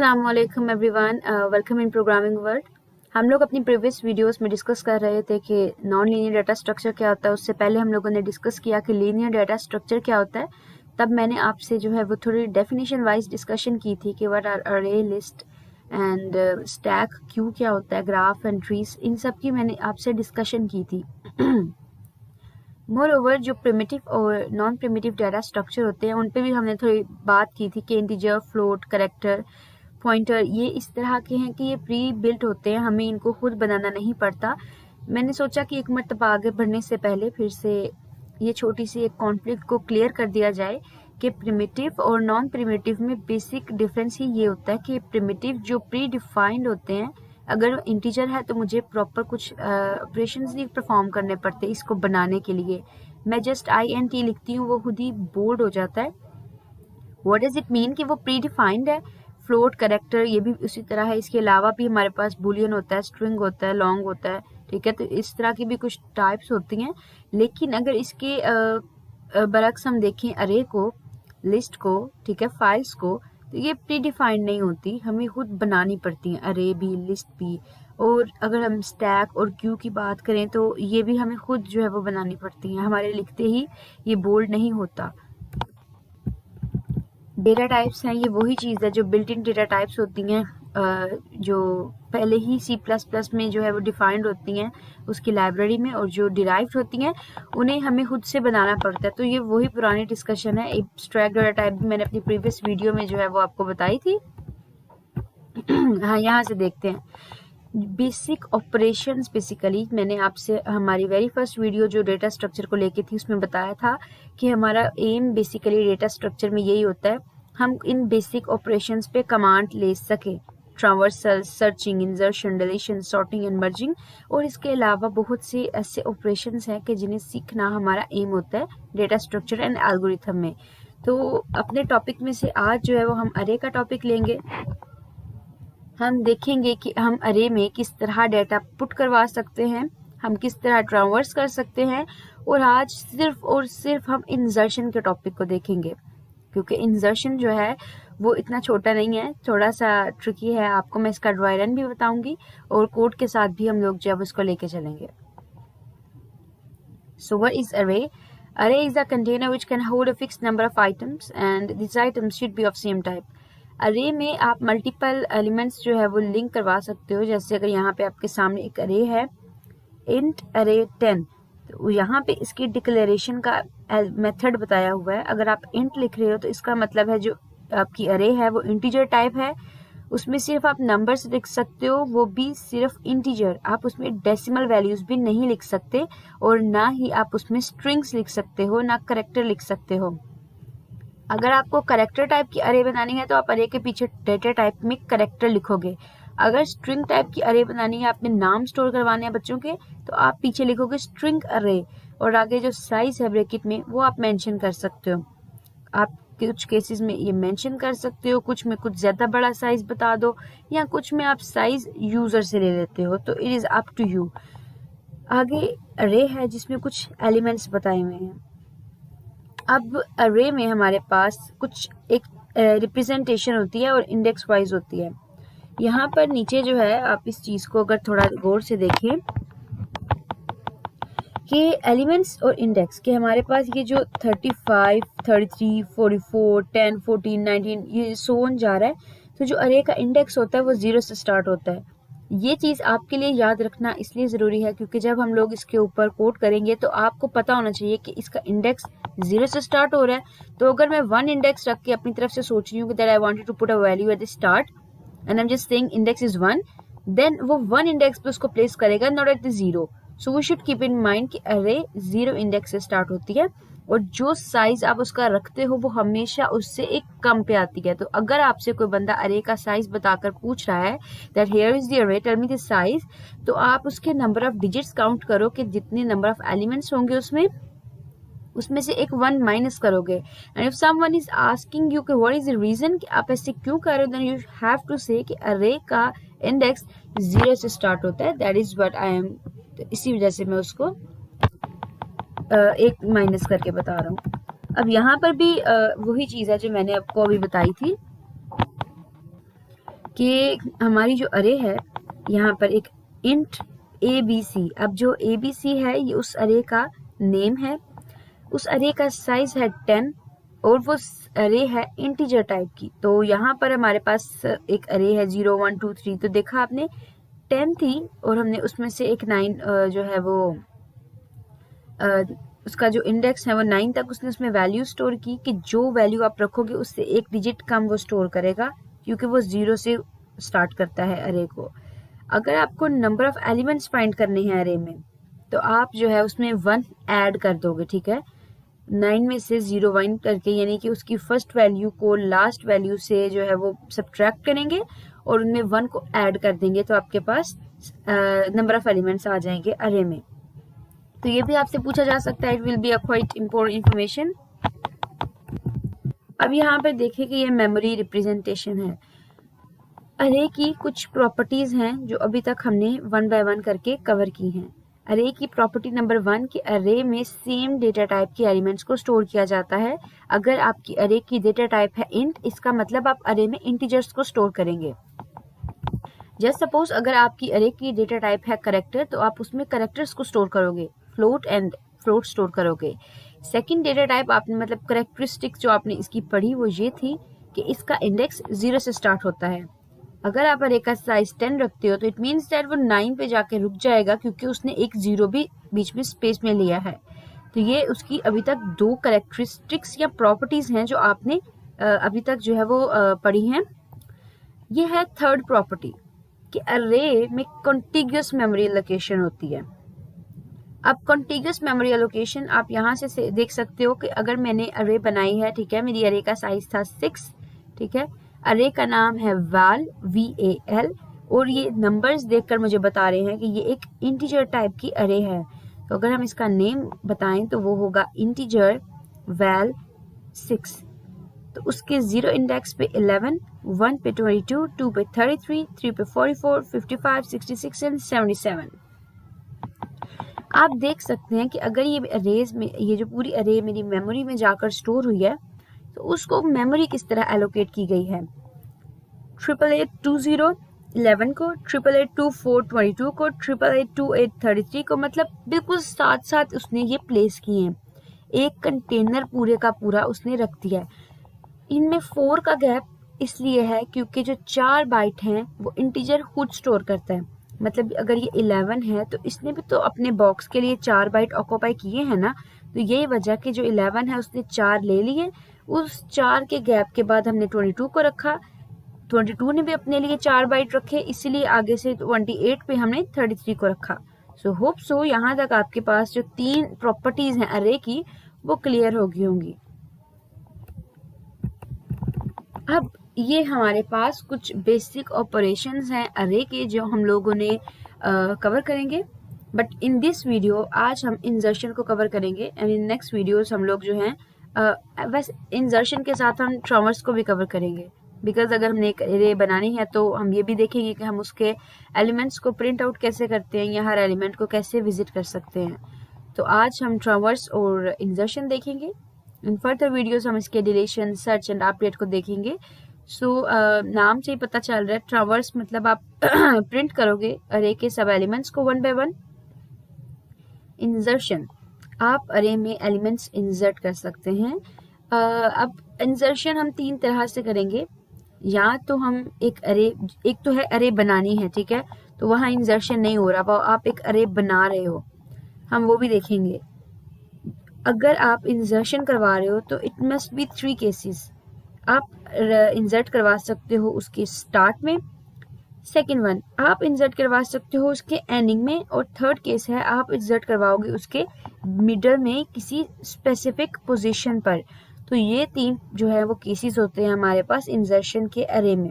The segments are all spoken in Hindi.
अस्सलामुअलैकुम everyone, welcome in programming world. हम लोग अपनी प्रीवियस वीडियोस में डिस्कस कर रहे थे कि नॉन लीनियर डाटा स्ट्रक्चर क्या होता है। उससे पहले हम लोगों ने डिस्कस किया कि लीनियर डाटा स्ट्रक्चर क्या होता है। तब मैंने आपसे जो है वो थोड़ी डेफिनेशन वाइज डिस्कशन की थी कि व्हाट आर अरे, लिस्ट एंड स्टैक, क्यू क्या होता है, ग्राफ एंड ट्रीज, इन सब की मैंने आपसे डिस्कशन की थी। मोर ओवर जो प्रिमिटिव और नॉन प्रिमिटिव डाटा स्ट्रक्चर होते हैं उन पे भी हमने थोड़ी बात की थी कि इंटीजर, फ्लोट, कैरेक्टर, पॉइंटर ये इस तरह के हैं कि ये प्री बिल्ट होते हैं, हमें इनको खुद बनाना नहीं पड़ता। मैंने सोचा कि एक मरतबा आगे बढ़ने से पहले फिर से ये छोटी सी एक कॉन्फ्लिक्ट को क्लियर कर दिया जाए कि प्रिमिटिव और नॉन प्रिमिटिव में बेसिक डिफरेंस ही ये होता है कि प्रिमिटिव जो प्री डिफाइंड होते हैं, अगर इंटीजर है तो मुझे प्रॉपर कुछ ऑपरेशंस नहीं परफॉर्म करने पड़ते इसको बनाने के लिए। मैं जस्ट INT लिखती हूँ, वो खुद ही बोल्ड हो जाता है। व्हाट डज इट मीन कि वो प्री डिफाइंड है। फ्लोट, कैरेक्टर ये भी उसी तरह है। इसके अलावा भी हमारे पास बुलियन होता है, स्ट्रिंग होता है, लॉन्ग होता है, ठीक है। तो इस तरह की भी कुछ टाइप्स होती हैं। लेकिन अगर इसके बरक्स हम देखें अरे को, लिस्ट को, ठीक है, फाइल्स को, तो ये प्री डिफाइंड नहीं होती, हमें खुद बनानी पड़ती हैं, अरे भी, लिस्ट भी। और अगर हम स्टैक और क्यू की बात करें तो ये भी हमें खुद जो है वो बनानी पड़ती हैं, हमारे लिखते ही ये बोल्ड नहीं होता। डेटा टाइप्स हैं, ये वही चीज़ है जो बिल्ट इन डेटा टाइप्स होती हैं, जो पहले ही C++ में जो है वो डिफाइंड होती हैं उसकी लाइब्रेरी में, और जो डिराइव्ड होती हैं उन्हें हमें खुद से बनाना पड़ता है। तो ये वही पुरानी डिस्कशन है। एब्स्ट्रैक्ट डेटा टाइप भी मैंने अपनी प्रीवियस वीडियो में जो है वो आपको बताई थी। हाँ, यहाँ से देखते हैं बेसिक ऑपरेशंस। बेसिकली मैंने आपसे हमारी वेरी फर्स्ट वीडियो जो डेटा स्ट्रक्चर को लेके थी उसमें बताया था कि हमारा एम बेसिकली डेटा स्ट्रक्चर में यही होता है, हम इन बेसिक ऑपरेशंस पे कमांड ले सके, traversal, searching, insertion, deletion, sorting and merging. और इसके अलावा बहुत से ऐसे ऑपरेशंस हैं कि जिन्हें सीखना हमारा एम होता है डेटा स्ट्रक्चर एंड एल्गोरिथम में। तो अपने टॉपिक में से आज जो है वो हम अरे का टॉपिक लेंगे। हम देखेंगे कि हम अरे में किस तरह डाटा पुट करवा सकते हैं, हम किस तरह ट्रांवर्स कर सकते हैं, और आज सिर्फ और सिर्फ हम इंसर्शन के टॉपिक को देखेंगे, क्योंकि इंसर्शन जो है वो इतना छोटा नहीं है, थोड़ा सा ट्रिकी है। आपको मैं इसका ड्राई रन भी बताऊंगी और कोड के साथ भी हम लोग जब उसको लेके चलेंगे। So what is array? Array is a container which can hold a fixed number of items and these items should be of same type. अरे में आप मल्टीपल एलिमेंट्स जो है वो लिंक करवा सकते हो। जैसे अगर यहाँ पे आपके सामने एक अरे है, इंट अरे 10, तो यहाँ पे इसकी डिक्लेरेशन का मेथड बताया हुआ है। अगर आप इंट लिख रहे हो तो इसका मतलब है जो आपकी अरे है वो इंटीजर टाइप है, उसमें सिर्फ आप नंबर्स लिख सकते हो, वो भी सिर्फ इंटीजर। आप उसमें डेसिमल वैल्यूज भी नहीं लिख सकते, और ना ही आप उसमें स्ट्रिंग्स लिख सकते हो, ना करेक्टर लिख सकते हो। अगर आपको करेक्टर टाइप की अरे बनानी है तो आप अरे के पीछे डेटा टाइप में करेक्टर लिखोगे। अगर स्ट्रिंग टाइप की अरे बनानी है, आपने नाम स्टोर करवाने हैं बच्चों के, तो आप पीछे लिखोगे स्ट्रिंग अरे, और आगे जो साइज है ब्रैकेट में वो आप मेंशन कर सकते हो। आप कुछ केसेस में ये मेंशन कर सकते हो, कुछ में कुछ ज़्यादा बड़ा साइज बता दो, या कुछ में आप साइज यूज़र से ले लेते हो, तो it is up to you. आगे अरे है जिसमें कुछ एलिमेंट्स बताए हुए हैं। अब अरे में हमारे पास कुछ एक रिप्रेजेंटेशन होती है और इंडेक्स वाइज होती है। यहाँ पर नीचे जो है, आप इस चीज़ को अगर थोड़ा गौर से देखें कि एलिमेंट्स और इंडेक्स के हमारे पास ये जो 35, 33, 44, 10, 14, 19 ये सोन जा रहा है। तो जो अरे का इंडेक्स होता है वो 0 से स्टार्ट होता है। ये चीज़ आपके लिए याद रखना इसलिए ज़रूरी है क्योंकि जब हम लोग इसके ऊपर कोड करेंगे तो आपको पता होना चाहिए कि इसका इंडेक्स 0 से स्टार्ट हो रहा है। तो अगर मैं 1 इंडेक्स रख के अपनी तरफ से सोच रही हूँ कि that I wanted to put a value at the start and I am just saying index is 1, देन वो 1 इंडेक्स पे उसको प्लेस करेगा, not at the 0। So we should keep in mind कि अरे 0 इंडेक्स से स्टार्ट होती है, और जो साइज आप उसका रखते हो वो हमेशा उससे एक कम पे आती है। तो अगर आपसे कोई बंदा अरे का साइज बताकर पूछ रहा है दैट हियर इज द अरे, टेल मी द साइज, तो आप उसके नंबर ऑफ डिजिट्स काउंट करो कि जितने नंबर ऑफ एलिमेंट्स होंगे उसमें से एक 1 माइनस करोगे। And if someone is asking you कि व्हाट इज द रीजन कि आप ऐसे क्यों कर रहे हो, देन यू हैव टू से कि अरे का इंडेक्स 0 से स्टार्ट होता है, that is what I am. इसी वजह से मैं उसको एक माइनस करके बता रहा हूँ। अब यहाँ पर भी वही चीज़ है जो मैंने आपको अभी बताई थी। कि हमारी जो अरे है यहाँ पर एक इंट ABC, अब जो ABC है ये उस अरे का नेम है, उस अरे का साइज है 10 और वो अरे है इंटीजर टाइप की। तो यहाँ पर हमारे पास एक अरे है 0 1 2 3, तो देखा आपने 10 थी और हमने उसमें से एक 9 जो है वो उसका जो इंडेक्स है वो 9 तक उसने उसमें वैल्यू स्टोर की कि जो वैल्यू आप रखोगे उससे एक डिजिट कम वो स्टोर करेगा, क्योंकि वो 0 से स्टार्ट करता है अरे को। अगर आपको नंबर ऑफ एलिमेंट्स फाइंड करने हैं अरे में, तो आप जो है उसमें 1 ऐड कर दोगे, ठीक है। 9 में से 0 1 करके, यानी कि उसकी फर्स्ट वैल्यू को लास्ट वैल्यू से जो है वो सब्ट्रैक्ट करेंगे और उनमें 1 को ऐड कर देंगे, तो आपके पास नंबर ऑफ एलिमेंट्स आ जाएंगे अरे में। तो ये भी आपसे पूछा जा सकता है, it will be a quite important information. अब यहाँ पर देखिए कि ये मेमोरी रिप्रेजेंटेशन है। अरे की कुछ प्रॉपर्टीज हैं जो अभी तक हमने 1 बाय 1 करके कवर की हैं। अरे की प्रॉपर्टी नंबर 1 कि अरे में सेम डेटा टाइप के एलिमेंट्स को स्टोर किया जाता है। अगर आपकी अरे की डेटा टाइप है इंट, इसका मतलब आप अरे में इंटीजर्स को स्टोर करेंगे। जस्ट सपोज अगर आपकी अरे की डेटा टाइप है करेक्टर, तो आप उसमें करेक्टर्स को स्टोर करोगे, फ्लोट एंड फ्लोट स्टोर करोगे। सेकंड डेटा टाइप आपने मतलब करेक्टरिस्टिक्स जो आपने इसकी पढ़ी वो ये थी कि इसका इंडेक्स 0 से स्टार्ट होता है। अगर आप अरे का साइज 10 रखते हो तो इट मीन्स दैट वो 9 पे जाके रुक जाएगा, क्योंकि उसने एक 0 भी बीच में स्पेस में लिया है। तो ये उसकी अभी तक 2 करेक्टरिस्टिक्स या प्रॉपर्टीज हैं जो आपने अभी तक जो है वो पढ़ी हैं। ये है थर्ड प्रॉपर्टी कि अरे में कॉन्टिग्यूअस मेमोरी एलोकेशन होती है। अब कॉन्टिग्यूअस मेमोरी एलोकेशन आप यहाँ से देख सकते हो कि अगर मैंने अरे बनाई है, ठीक है, मेरी अरे का साइज था 6, ठीक है, अरे का नाम है val VAL और ये नंबर्स देखकर मुझे बता रहे हैं कि ये एक इंटीजर टाइप की अरे है। तो अगर हम इसका नेम बताएं तो वो होगा इंटीजर val 6। तो उसके 0 इंडेक्स पे 11, 1 पे 22, 2 पे 33, 3 पे 44, 55, 66 एंड 77। आप देख सकते हैं कि अगर ये अरेज में ये जो पूरी अरे मेरी मेमोरी में जाकर स्टोर हुई है, तो उसको मेमोरी किस तरह एलोकेट की गई है। 8820 11 को, 8824 22 को, 8828 33 को, मतलब बिल्कुल साथ साथ उसने ये प्लेस किए हैं। एक कंटेनर पूरे का पूरा उसने रख दिया है। इनमें 4 का गैप इसलिए है क्योंकि जो 4 बाइट हैं वो इंटीजर खुद स्टोर करता है। मतलब अगर ये 11 है तो इसने भी तो अपने बॉक्स के लिए 4 बाइट ऑक्यूपाई किए हैं ना, तो यही वजह कि जो 11 है उसने 4 ले लिए। उस 4 के गैप के बाद हमने 22 को रखा, 22 ने भी अपने लिए 4 बाइट रखे, इसीलिए आगे से 28 पे हमने 33 को रखा। सो होप सो यहाँ तक आपके पास जो 3 प्रॉपर्टीज हैं अरे की वो क्लियर हो गई होंगी। अब ये हमारे पास कुछ बेसिक ऑपरेशंस हैं अरे के जो हम लोगों ने कवर करेंगे, बट इन दिस वीडियो आज हम इंसर्शन को कवर करेंगे एंड इन नेक्स्ट वीडियोस हम लोग जो हैं बस इंसर्शन के साथ हम ट्रावर्स को भी कवर करेंगे, बिकॉज अगर हमने एक अरे बनानी है तो हम ये भी देखेंगे कि हम उसके एलिमेंट्स को प्रिंट आउट कैसे करते हैं या हर एलिमेंट को कैसे विजिट कर सकते हैं। तो आज हम ट्रावर्स और इंसर्शन देखेंगे। इन फर्दर वीडियोस हम इसके डिलीशन, सर्च एंड अपडेट को देखेंगे। सो नाम से ही पता चल रहा है ट्रावर्स मतलब आप प्रिंट करोगे अरे के सब एलिमेंट्स को 1 बाय 1। इंसर्शन आप अरे में एलिमेंट्स इंसर्ट कर सकते हैं। अब इंसर्शन हम 3 तरह से करेंगे। या तो हम एक तो है अरे बनानी है, ठीक है, तो वहाँ इंसर्शन नहीं हो रहा, वो आप एक अरे बना रहे हो, हम वो भी देखेंगे। अगर आप इंसर्शन करवा रहे हो तो इट मस्ट बी 3 केसेस। आप इंसर्ट करवा सकते हो उसके स्टार्ट में, सेकेंड वन आप इंसर्ट करवा सकते हो उसके एंडिंग में, और थर्ड केस है आप इंसर्ट करवाओगे उसके मिडल में किसी स्पेसिफिक पोजीशन पर। तो ये 3 जो है वो केसेस होते हैं हमारे पास इंसर्शन के अरे में।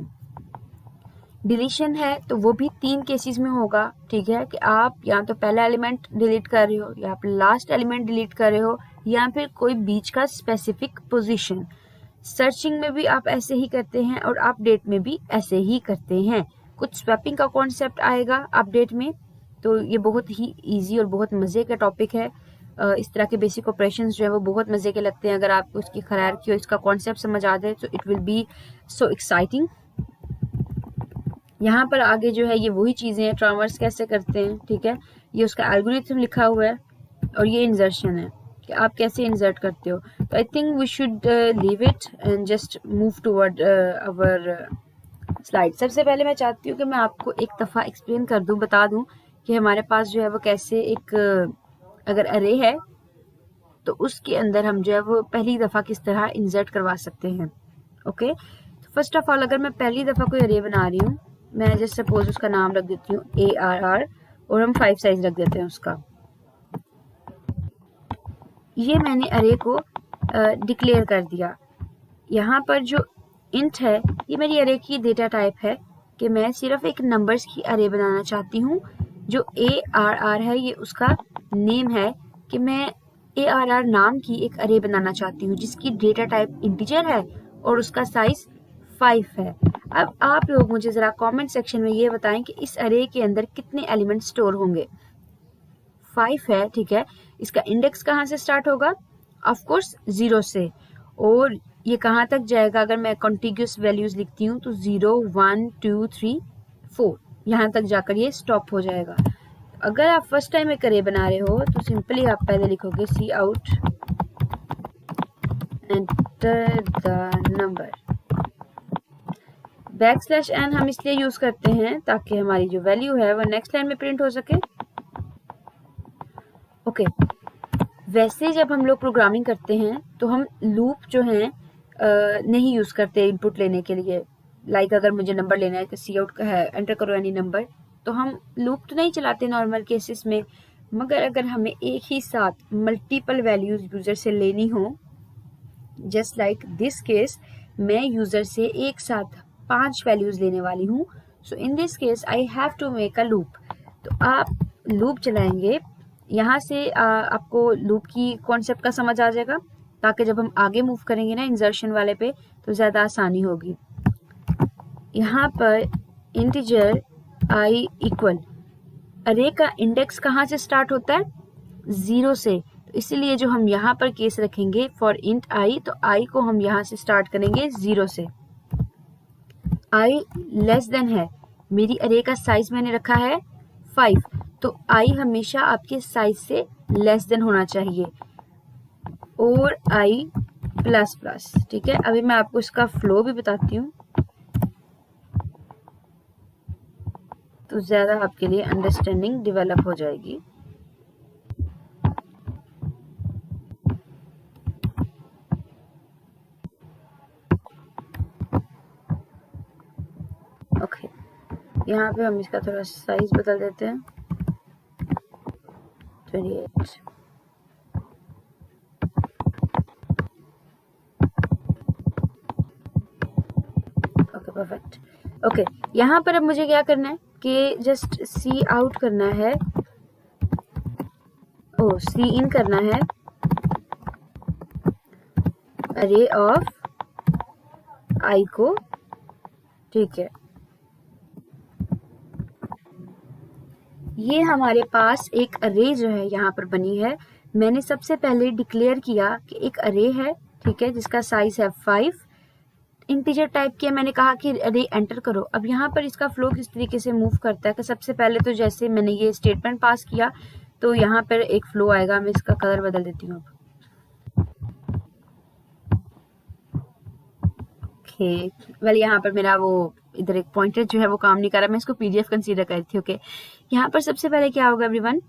डिलीशन है तो वो भी 3 केसेस में होगा, ठीक है, कि आप या तो पहला एलिमेंट डिलीट कर रहे हो या आप लास्ट एलिमेंट डिलीट कर रहे हो या फिर कोई बीच का स्पेसिफिक पोजीशन। सर्चिंग में भी आप ऐसे ही करते हैं और अपडेट में भी ऐसे ही करते हैं। कुछ स्वैपिंग का कॉन्सेप्ट आएगा अपडेट में, तो ये बहुत ही इजी और बहुत मज़े का टॉपिक है। इस तरह के बेसिक ऑपरेशंस जो है वो बहुत मज़े के लगते हैं। अगर आपको उसकी हायरार्की और इसका कॉन्सेप्ट समझ आ जाए तो it will be so exciting. यहाँ पर आगे जो है ये वही चीज़ें हैं, ट्रांसवर्स कैसे करते हैं, ठीक है, ये उसका एल्गोरिथम लिखा हुआ है और ये इंसर्शन है कि आप कैसे इंसर्ट करते हो। तो I think we should leave it and just move toward our slide. सबसे पहले मैं चाहती हूँ कि मैं आपको एक दफ़ा एक्सप्लेन कर दूँ, बता दूँ कि हमारे पास जो है वो कैसे एक अगर अरे है तो उसके अंदर हम जो है वो पहली दफ़ा किस तरह इंसर्ट करवा सकते हैं। ओके, तो फर्स्ट ऑफ ऑल अगर मैं पहली दफ़ा कोई अरे बना रही हूँ, मैं जस्ट सपोज उसका नाम रख देती हूँ ARR और हम 5 साइज रख देते हैं उसका। ये मैंने अरे को डिक्लेयर कर दिया। यहाँ पर जो इंट है ये मेरी अरे की डेटा टाइप है कि मैं सिर्फ एक नंबर्स की अरे बनाना चाहती हूँ। जो ARR है ये उसका नेम है कि मैं ARR नाम की एक अरे बनाना चाहती हूँ जिसकी डेटा टाइप इंटीजर है और उसका साइज 5 है। अब आप लोग मुझे ज़रा कमेंट सेक्शन में ये बताएं कि इस अरे के अंदर कितने एलिमेंट स्टोर होंगे। 5 है, ठीक है, इसका इंडेक्स कहाँ से स्टार्ट होगा? ऑफ कोर्स 0 से, और ये कहाँ तक जाएगा? अगर मैं कॉन्टिग्यूस वैल्यूज लिखती हूँ तो 0 1 2 3 4 यहाँ तक जाकर ये स्टॉप हो जाएगा। अगर आप फर्स्ट टाइम एक अरे बना रहे हो तो सिंपली आप पहले लिखोगे cout enter the number. \n हम इसलिए यूज करते हैं ताकि हमारी जो वैल्यू है वो नेक्स्ट लाइन में प्रिंट हो सके। ओके, वैसे जब हम लोग प्रोग्रामिंग करते हैं तो हम लूप जो है नहीं यूज करते इनपुट लेने के लिए। लाइक अगर मुझे नंबर लेना है तो सी आउट का है एंटर करो एनी नंबर, तो हम लूप तो नहीं चलाते नॉर्मल केसेस में। मगर अगर हमें एक ही साथ मल्टीपल वैल्यूज यूजर से लेनी हो, जस्ट लाइक दिस केस, मैं यूजर से एक साथ 5 वैल्यूज लेने वाली हूँ। So in this case I have to make a loop. तो आप लूप चलाएंगे, यहाँ से आपको लूप की कॉन्सेप्ट का समझ आ जाएगा ताकि जब हम आगे मूव करेंगे ना इंसर्शन वाले पे तो ज़्यादा आसानी होगी। यहाँ पर इंटीजर i इक्वल, अरे का इंडेक्स कहाँ से स्टार्ट होता है? 0 से, तो इसीलिए जो हम यहाँ पर केस रखेंगे फॉर इंट i, तो i को हम यहाँ से स्टार्ट करेंगे 0 से। i लेस देन है, मेरी अरे का साइज मैंने रखा है 5, तो i हमेशा आपके साइज से लेस देन होना चाहिए, और i प्लस प्लस, ठीक है। अभी मैं आपको इसका फ्लो भी बताती हूँ तो ज़्यादा आपके लिए अंडरस्टैंडिंग डेवलप हो जाएगी। ओके, यहाँ पे हम इसका थोड़ा साइज बदल देते हैं 28। Okay perfect. ओके, यहाँ पर अब मुझे क्या करना है कि जस्ट सी आउट करना है, सी इन करना है अरे ऑफ i को, ठीक है। ये हमारे पास एक अरे जो है यहाँ पर बनी है। मैंने सबसे पहले डिक्लेयर किया कि एक अरे है, ठीक है, जिसका साइज है 5, इंटीजर टाइप किया। मैंने कहा कि अरे एंटर करो। अब यहाँ पर इसका फ्लो किस तरीके से मूव करता है कि सबसे पहले तो जैसे मैंने ये स्टेटमेंट पास किया तो यहाँ पर एक फ्लो आएगा। मैं इसका कलर बदल देती हूँ अब। ओके, वेल यहाँ पर मेरा वो इधर एक पॉइंटर जो है वो काम नहीं कर रहा, मैं इसको PDF कंसीडर कर रही थी। ओके, यहाँ पर सबसे पहले क्या होगा एवरीवन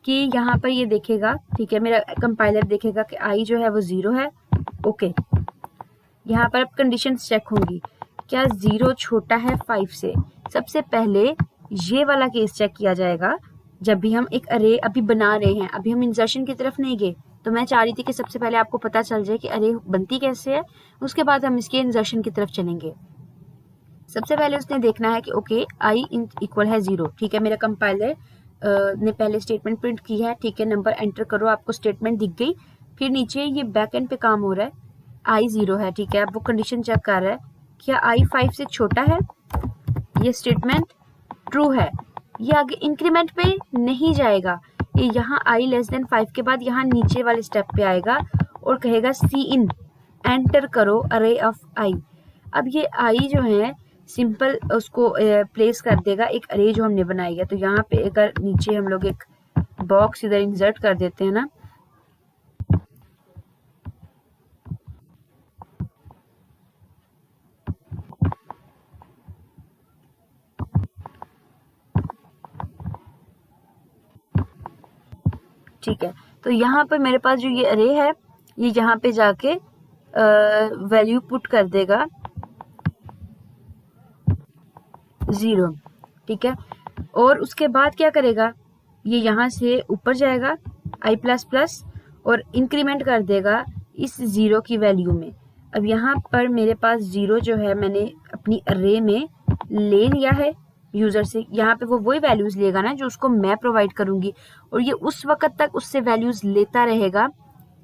कि यहाँ पर ये देखेगा, ठीक है, मेरा कंपाइलर देखेगा कि i जो है वो 0 है। ओके, यहाँ पर अब कंडीशन चेक होंगी, क्या 0 छोटा है 5 से। सबसे पहले ये वाला केस चेक किया जाएगा जब भी हम एक अरे अभी बना रहे हैं, अभी हम इंसर्शन की तरफ नहीं गए। तो मैं चाह रही थी कि सबसे पहले आपको पता चल जाए कि अरे बनती कैसे है, उसके बाद हम इसके इंसर्शन की तरफ चलेंगे। सबसे पहले उसने देखना है कि ओके i इक्वल है 0, ठीक है। मेरा कंपाइलर ने पहले स्टेटमेंट प्रिंट की है, ठीक है, नंबर एंटर करो, आपको स्टेटमेंट दिख गई। फिर नीचे ये बैक एंड पे काम हो रहा है, i 0 है, ठीक है। अब वो कंडीशन चेक कर रहा है क्या i 5 से छोटा है। ये स्टेटमेंट ट्रू है, ये आगे इंक्रीमेंट पे नहीं जाएगा, ये यहाँ i लेस देन 5 के बाद यहाँ नीचे वाले स्टेप पे आएगा और कहेगा सी इन एंटर करो अरे ऑफ i। अब ये i जो है सिंपल उसको प्लेस कर देगा एक अरे जो हमने बनाई है। तो यहाँ पे अगर नीचे हम लोग एक बॉक्स इधर इंसर्ट कर देते हैं ना, ठीक है, तो यहाँ पर मेरे पास जो ये अरे है ये यहाँ पे जाके वैल्यू पुट कर देगा 0, ठीक है। और उसके बाद क्या करेगा, ये यहाँ से ऊपर जाएगा i प्लस प्लस और इंक्रीमेंट कर देगा इस 0 की वैल्यू में। अब यहाँ पर मेरे पास 0 जो है मैंने अपनी अरे में ले लिया है यूजर से। यहाँ पे वो वही वैल्यूज लेगा ना जो उसको मैं प्रोवाइड करूंगी, और ये उस वक्त तक उससे वैल्यूज लेता रहेगा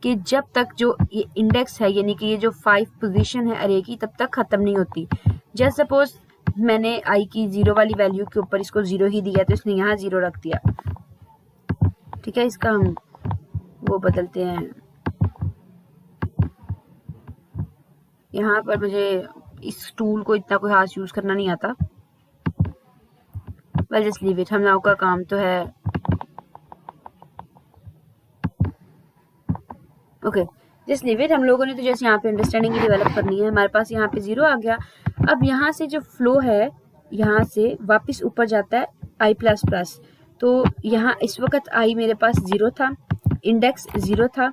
कि जब तक जो ये इंडेक्स है यानी कि ये जो 5 पोजीशन है अरे की तब तक खत्म नहीं होती। जैसे सपोज मैंने आई की 0 वाली वैल्यू के ऊपर इसको 0 ही दिया तो इसने यहाँ 0 रख दिया, ठीक है। इसका हम वो बदलते हैं, यहाँ पर मुझे इस टूल को इतना कोई खास यूज करना नहीं आता। वेल जस्ट लीव इट, हम लोगों का काम तो है ओके जस्ट लीव इट। हम लोगों ने तो जैसे यहाँ पे अंडरस्टैंडिंग डेवलप करनी है। हमारे पास यहाँ पे 0 आ गया। अब यहाँ से जो फ्लो है यहाँ से वापस ऊपर जाता है i प्लस प्लस। तो यहाँ इस वक्त i मेरे पास 0 था, इंडेक्स 0 था।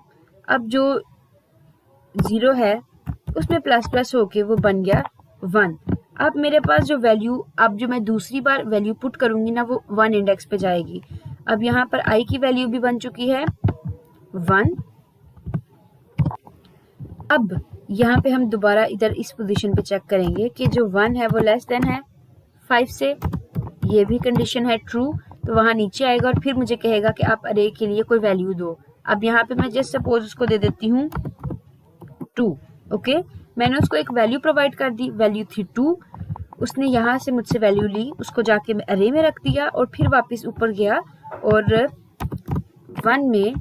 अब जो 0 है उसमें प्लस प्लस होके वो बन गया 1। अब मेरे पास जो वैल्यू, अब जो मैं दूसरी बार वैल्यू पुट करूंगी ना वो 1 इंडेक्स पे जाएगी। अब यहाँ पर i की वैल्यू भी बन चुकी है 1। अब यहाँ पे हम दोबारा इधर इस पोजीशन पे चेक करेंगे कि जो 1 है वो लेस देन है 5 से, ये भी कंडीशन है ट्रू। तो वहां नीचे आएगा और फिर मुझे कहेगा कि आप अरे के लिए कोई वैल्यू दो। अब यहाँ पे मैं जस्ट सपोज उसको दे देती हूँ 2, ओके। मैंने उसको एक वैल्यू प्रोवाइड कर दी, वैल्यू थी 2। उसने यहाँ से मुझसे वैल्यू ली, उसको जाके अरे में रख दिया और फिर वापस ऊपर गया और 1 में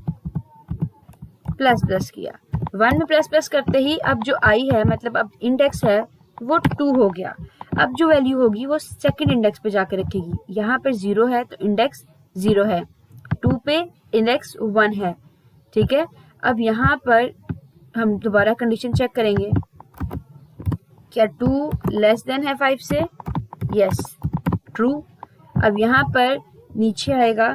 प्लस प्लस किया। 1 में प्लस प्लस करते ही अब जो i है मतलब अब इंडेक्स है वो 2 हो गया। अब जो वैल्यू होगी वो सेकंड इंडेक्स पे जाके रखेगी। यहाँ पर 0 है तो इंडेक्स 0 है, 2 पे इंडेक्स 1 है, ठीक है। अब यहाँ पर हम दोबारा कंडीशन चेक करेंगे, क्या 2 लेस देन है 5 से, यस ट्रू। अब यहाँ पर नीचे आएगा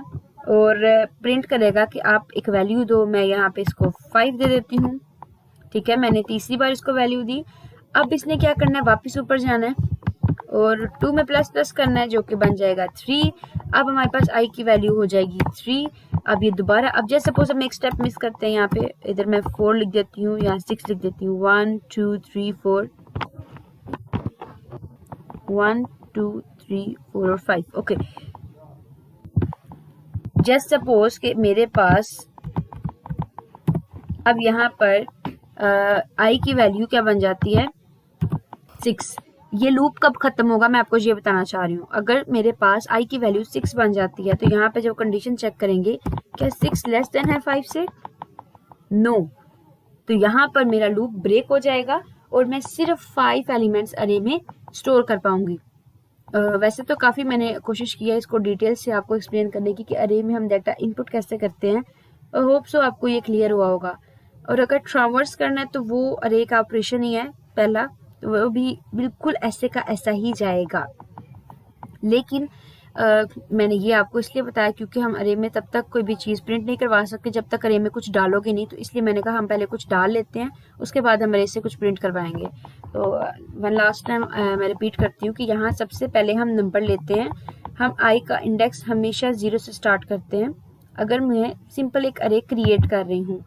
और प्रिंट करेगा कि आप एक वैल्यू दो। मैं यहाँ पे इसको 5 दे देती हूँ, ठीक है। मैंने तीसरी बार इसको वैल्यू दी। अब इसने क्या करना है, वापस ऊपर जाना है और 2 में प्लस प्लस करना है जो कि बन जाएगा 3। अब हमारे पास i की वैल्यू हो जाएगी 3। अब ये दोबारा, अब जैसे सपोज हम एक स्टेप मिस करते हैं, यहाँ पे इधर मैं 4 लिख देती हूँ, यहाँ 6 लिख देती हूँ, 1 2 3 4, 1 2 3 4 और 5, ओके। जस्ट सपोज कि मेरे पास अब यहाँ पर i की वैल्यू क्या बन जाती है 6। ये लूप कब खत्म होगा मैं आपको ये बताना चाह रही हूँ। अगर मेरे पास i की वैल्यू 6 बन जाती है तो यहाँ पे जब कंडीशन चेक करेंगे क्या 6 लेस देन है 5 से, नो। तो यहाँ पर मेरा लूप ब्रेक हो जाएगा और मैं सिर्फ 5 एलिमेंट्स अरे में स्टोर कर पाऊंगी। वैसे तो काफ़ी मैंने कोशिश की है इसको डिटेल से आपको एक्सप्लेन करने की कि अरे में हम डाटा इनपुट कैसे करते हैं, और होप सो आपको ये क्लियर हुआ होगा। और अगर ट्रावर्स करना है तो वो अरे का ऑपरेशन ही है पहला, तो वो भी बिल्कुल ऐसे का ऐसा ही जाएगा। लेकिन मैंने ये आपको इसलिए बताया क्योंकि हम अरे में तब तक कोई भी चीज़ प्रिंट नहीं करवा सकते जब तक अरे में कुछ डालोगे नहीं। तो इसलिए मैंने कहा हम पहले कुछ डाल लेते हैं, उसके बाद हम अरे से कुछ प्रिंट करवाएंगे। तो वन लास्ट टाइम मैं रिपीट करती हूँ कि यहाँ सबसे पहले हम नंबर लेते हैं। हम आई का इंडेक्स हमेशा 0 से स्टार्ट करते हैं अगर मैं सिंपल एक अरे क्रिएट कर रही हूँ।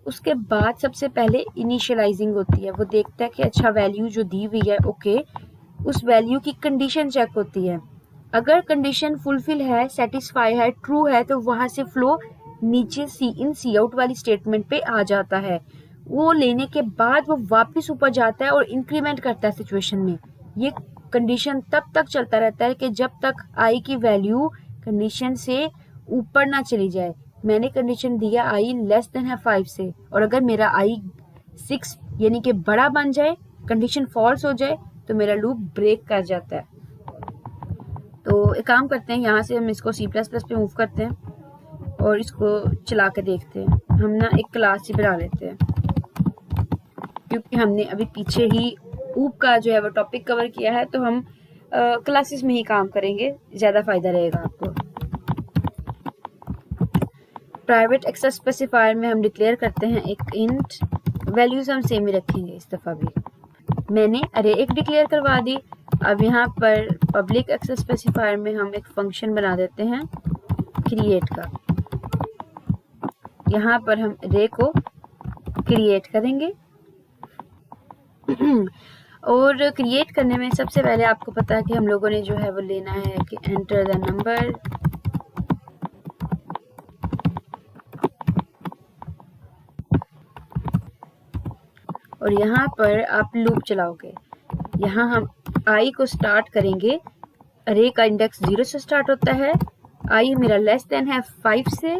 उसके बाद सबसे पहले इनिशियलाइजिंग होती है, वो देखता है कि अच्छा वैल्यू जो दी हुई है ओके, उस वैल्यू की कंडीशन चेक होती है। अगर कंडीशन फुलफिल है, सेटिस्फाई है, ट्रू है, तो वहां से फ्लो नीचे सी इन सी आउट वाली स्टेटमेंट पे आ जाता है। वो लेने के बाद वो वापस ऊपर जाता है और इंक्रीमेंट करता है सिचुएशन में। ये कंडीशन तब तक चलता रहता है कि जब तक आई की वैल्यू कंडीशन से ऊपर ना चली जाए। मैंने कंडीशन दिया आई लेस देन है 5 से, और अगर मेरा आई 6 यानी कि बड़ा बन जाए, कंडीशन फॉल्स हो जाए, तो मेरा लूप ब्रेक कर जाता है। तो एक काम करते हैं, यहाँ से हम इसको C++ पे मूव करते हैं और इसको चला के देखते हैं। हम ना एक क्लास ही बना लेते हैं, क्योंकि हमने अभी पीछे ही ऊप का जो है वो टॉपिक कवर किया है, तो हम क्लासेस में ही काम करेंगे, ज़्यादा फायदा रहेगा आपको। प्राइवेट एक्सेस स्पेसिफायर में हम डिक्लेयर करते हैं एक इंट, वैल्यूज हम सेम ही रखेंगे इस दफ़ा भी। मैंने अरे एक डिक्लेयर करवा दी। अब यहाँ पर पब्लिक एक्सेस स्पेसिफायर में हम एक फंक्शन बना देते हैं क्रिएट का। यहाँ पर हम अरे को क्रिएट करेंगे और क्रिएट करने में सबसे पहले आपको पता है कि हम लोगों ने जो है वो लेना है कि एंटर द नंबर, और यहाँ पर आप लूप चलाओगे। यहाँ हम i को स्टार्ट करेंगे, अरे का इंडेक्स 0 से स्टार्ट होता है, i मेरा लेस देन है 5 से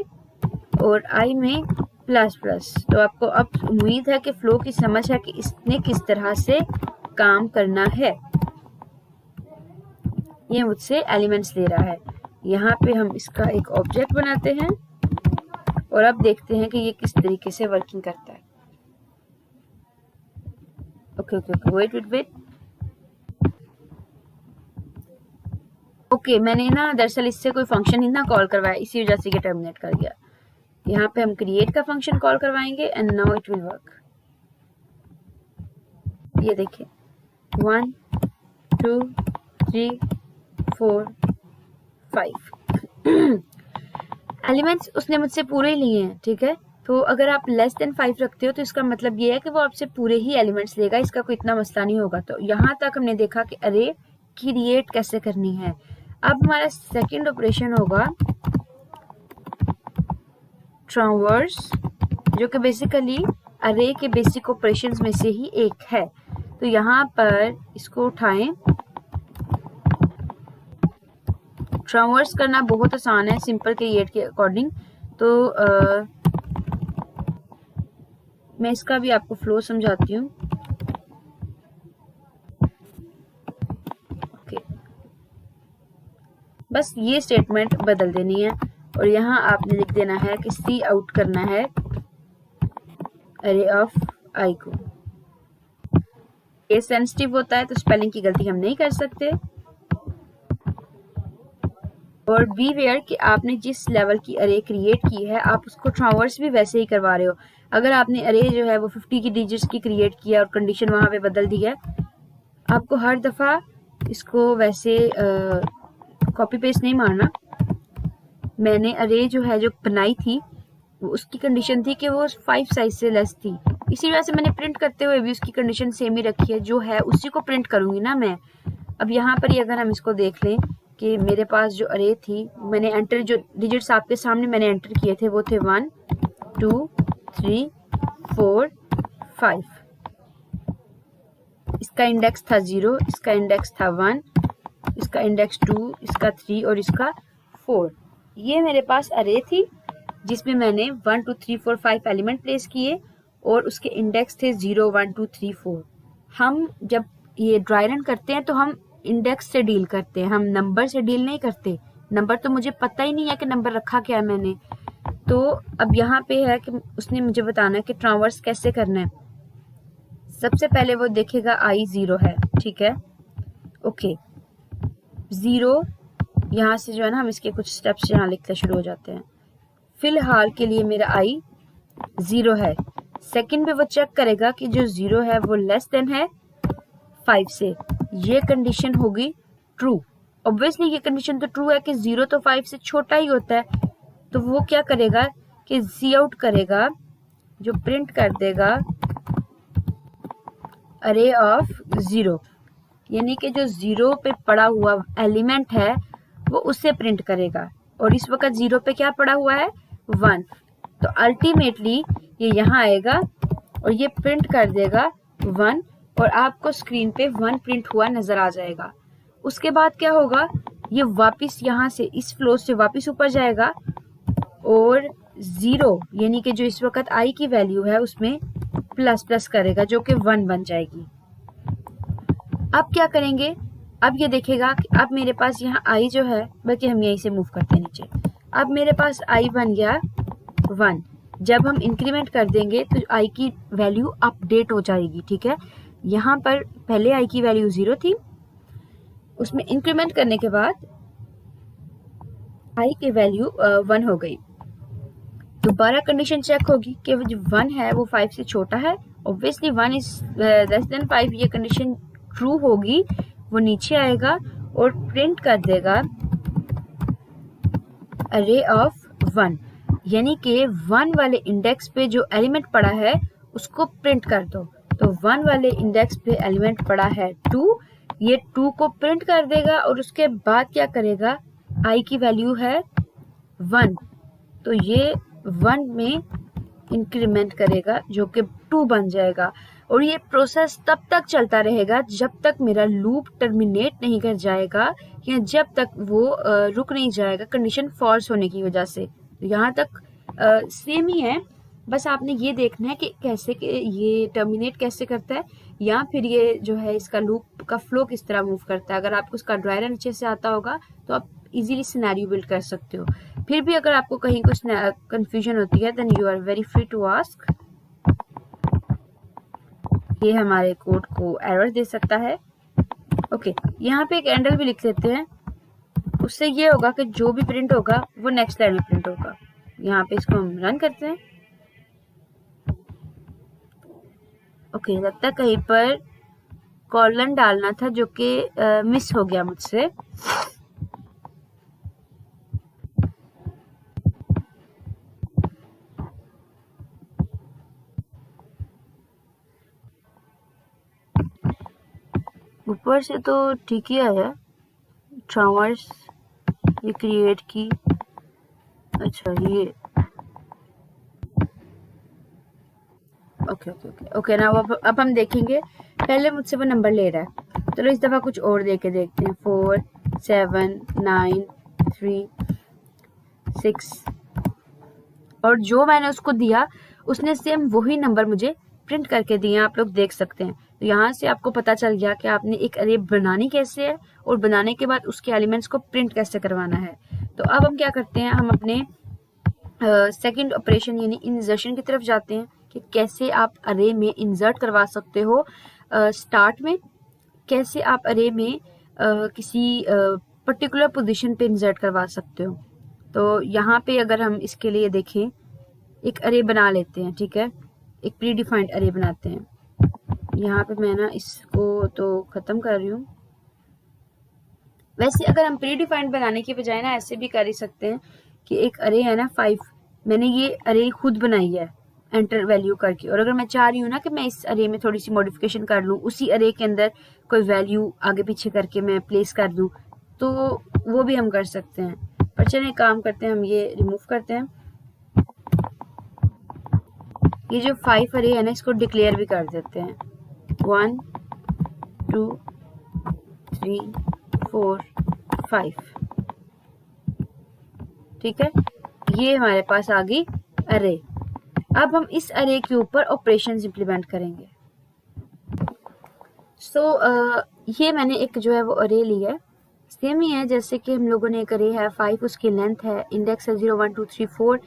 और i में प्लस प्लस। तो आपको अब उम्मीद है कि फ्लो की समझ है कि इसने किस तरह से काम करना है। ये मुझसे एलिमेंट्स ले रहा है। यहाँ पे हम इसका एक ऑब्जेक्ट बनाते हैं और अब देखते हैं कि ये किस तरीके से वर्किंग करता है। Okay wait. ओके, मैंने ना दरअसल इससे कोई फंक्शन ही ना कॉल करवाया, इसी वजह से ये टर्मिनेट कर गया। यहाँ पे हम क्रिएट का फंक्शन कॉल करवाएंगे and now it will work. ये देखिए 1 2 3 4 5 एलिमेंट्स उसने मुझसे पूरे ही लिए हैं, ठीक है। तो अगर आप लेस देन 5 रखते हो तो इसका मतलब ये है कि वो आपसे पूरे ही एलिमेंट्स लेगा, इसका कोई इतना मसला नहीं होगा। तो यहाँ तक हमने देखा कि अरे क्रिएट कैसे करनी है। अब हमारा सेकंड ऑपरेशन होगा ट्रांवर्स, जो कि बेसिकली अरे के बेसिक ऑपरेशंस में से ही एक है। तो यहाँ पर इसको उठाएं। ट्रांवर्स करना बहुत आसान है सिंपल क्रिएट के अकॉर्डिंग। तो मैं इसका भी आपको फ्लो समझाती हूँ। बस ये स्टेटमेंट बदल देनी है और यहाँ आपने लिख देना है कि सी आउट करना है अरे ऑफ आई को। ये सेंसिटिव होता है तो स्पेलिंग की गलती हम नहीं कर सकते। और बी वेयर कि आपने जिस लेवल की अरे क्रिएट की है आप उसको ट्रांवर्स भी वैसे ही करवा रहे हो। अगर आपने अरे जो है वो 50 की डिजिट्स की क्रिएट किया और कंडीशन वहां पे बदल दी है, आपको हर दफा इसको वैसे कॉपी पेस्ट नहीं मारना। मैंने अरे जो है जो बनाई थी वो उसकी कंडीशन थी कि वो 5 साइज से लेस थी, इसी वजह से मैंने प्रिंट करते हुए भी उसकी कंडीशन सेम ही रखी है, जो है उसी को प्रिंट करूंगी ना मैं। अब यहाँ पर ही अगर हम इसको देख लें कि मेरे पास जो अरे थी, मैंने एंटर जो डिजिट्स आपके सामने मैंने एंटर किए थे वो थे 1 2 3 4 5। इसका इंडेक्स था 0, इसका इंडेक्स था 1, इसका इंडेक्स 2, इसका 3 और इसका 4। ये मेरे पास अरे थी जिसमें मैंने 1 2 3 4 5 एलिमेंट प्लेस किए और उसके इंडेक्स थे 0 1 2 3 4। हम जब ये ड्राई रन करते हैं तो हम इंडेक्स से डील करते हैं, हम नंबर से डील नहीं करते। नंबर तो मुझे पता ही नहीं है कि नंबर रखा क्या है मैंने। तो अब यहाँ पे है कि उसने मुझे बताना है कि ट्रांवर्स कैसे करना है। सबसे पहले वो देखेगा आई 0 है, ठीक है, ओके 0। यहाँ से जो है ना हम इसके कुछ स्टेप्स यहाँ लिखते शुरू हो जाते हैं। फिलहाल के लिए मेरा आई 0 है। सेकंड पे वो चेक करेगा कि जो 0 है वो लेस देन है 5 से, ये कंडीशन होगी ट्रू। ऑब्वियसली ये कंडीशन तो ट्रू है कि 0 तो 5 से छोटा ही होता है। तो वो क्या करेगा कि सी आउट करेगा, जो प्रिंट कर देगा अरे ऑफ 0, यानी कि जो 0 पे पड़ा हुआ एलिमेंट है वो उससे प्रिंट करेगा। और इस वक्त 0 पे क्या पड़ा हुआ है 1, तो अल्टीमेटली ये यहाँ आएगा और ये प्रिंट कर देगा 1 और आपको स्क्रीन पे 1 प्रिंट हुआ नजर आ जाएगा। उसके बाद क्या होगा, ये वापस यहाँ से इस फ्लो से वापस ऊपर जाएगा और 0 यानी कि जो इस वक्त आई की वैल्यू है उसमें प्लस प्लस करेगा जो कि 1 बन जाएगी। अब क्या करेंगे, अब ये देखेगा कि अब मेरे पास यहाँ आई जो है, बल्कि हम यहीं से मूव करते हैं नीचे, अब मेरे पास आई बन गया 1। जब हम इंक्रीमेंट कर देंगे तो आई की वैल्यू अपडेट हो जाएगी, ठीक है। यहाँ पर पहले आई की वैल्यू 0 थी, उसमें इंक्रीमेंट करने के बाद आई की वैल्यू 1 हो गई। दोबारा कंडीशन चेक होगी कि वो जो 1 है वो 5 से छोटा है, ऑब्वियसली 1 इज लेस देन 5, ये कंडीशन ट्रू होगी। वो नीचे आएगा और प्रिंट कर देगा अरे ऑफ 1, यानी कि 1 वाले इंडेक्स पे जो एलिमेंट पड़ा है उसको प्रिंट कर दो। तो 1 वाले इंडेक्स पे एलिमेंट पड़ा है 2, ये 2 को प्रिंट कर देगा और उसके बाद क्या करेगा, आई की वैल्यू है 1, तो ये 1 में इंक्रीमेंट करेगा जो कि 2 बन जाएगा। और ये प्रोसेस तब तक चलता रहेगा जब तक मेरा लूप टर्मिनेट नहीं कर जाएगा, या जब तक वो रुक नहीं जाएगा कंडीशन फॉल्स होने की वजह से। तो यहाँ तक सेम ही है, बस आपने ये देखना है कि कैसे कि ये टर्मिनेट कैसे करता है, या फिर ये जो है इसका लूप का फ्लो किस तरह मूव करता है। अगर आपको उसका ड्राई रन अच्छे से आता होगा तो आप इजीली सिनेरियो बिल्ड कर सकते हो। फिर भी अगर आपको कहीं कुछ कंफ्यूजन होती है then you are very free to ask. ये हमारे कोड को एरर दे सकता है। ओके, यहाँ पे एक एंडल भी लिख लेते हैं, उससे ये होगा कि जो भी प्रिंट होगा वो नेक्स्ट लाइन में प्रिंट होगा। यहाँ पे इसको हम रन करते हैं। ओके, लगता है कहीं पर कॉलन डालना था जो कि मिस हो गया मुझसे। ऊपर से तो ठीक ही आया, ट्रावर्स ये क्रिएट की, अच्छा ये ओके ओके ओके ओके ना। अब हम देखेंगे, पहले मुझसे वो नंबर ले रहा है, चलो इस दफ़ा कुछ और दे के देखते हैं। 4 7 9 3 6, और जो मैंने उसको दिया उसने सेम वही नंबर मुझे प्रिंट करके दिए, आप लोग देख सकते हैं। तो यहाँ से आपको पता चल गया कि आपने एक अरे बनानी कैसे है और बनाने के बाद उसके एलिमेंट्स को प्रिंट कैसे करवाना है। तो अब हम क्या करते हैं, हम अपने सेकंड ऑपरेशन यानी इंसर्शन की तरफ जाते हैं कि कैसे आप अरे में इंसर्ट करवा सकते हो। स्टार्ट में कैसे आप अरे में किसी पर्टिकुलर पोजीशन पे इंसर्ट करवा सकते हो। तो यहाँ पे अगर हम इसके लिए देखें, एक अरे बना लेते हैं, ठीक है, एक प्री डिफाइंड अरे बनाते हैं। यहाँ पे मैं ना इसको तो ख़त्म कर रही हूँ। वैसे अगर हम प्री डिफाइंड बनाने की बजाय ना ऐसे भी कर ही सकते हैं कि एक अरे है ना 5, मैंने ये अरे खुद बनाई है एंटर वैल्यू करके, और अगर मैं चाह रही हूँ ना कि मैं इस अरे में थोड़ी सी मॉडिफिकेशन कर लूँ, उसी अरे के अंदर कोई वैल्यू आगे पीछे करके मैं प्लेस कर दूँ, तो वो भी हम कर सकते हैं। पर चलिए काम करते हैं, हम ये रिमूव करते हैं। ये जो 5 अरे है ना इसको डिक्लेयर भी कर देते हैं, 1 2 3 4 5, ठीक है। ये हमारे पास आ गई अरे। अब हम इस अरे के ऊपर ऑपरेशंस इंप्लीमेंट करेंगे। ये मैंने एक जो है वो अरे ली है, सेम ही है जैसे कि हम लोगों ने एक अरे है 5, उसकी लेंथ है, इंडेक्स है 0 1 2 3 4।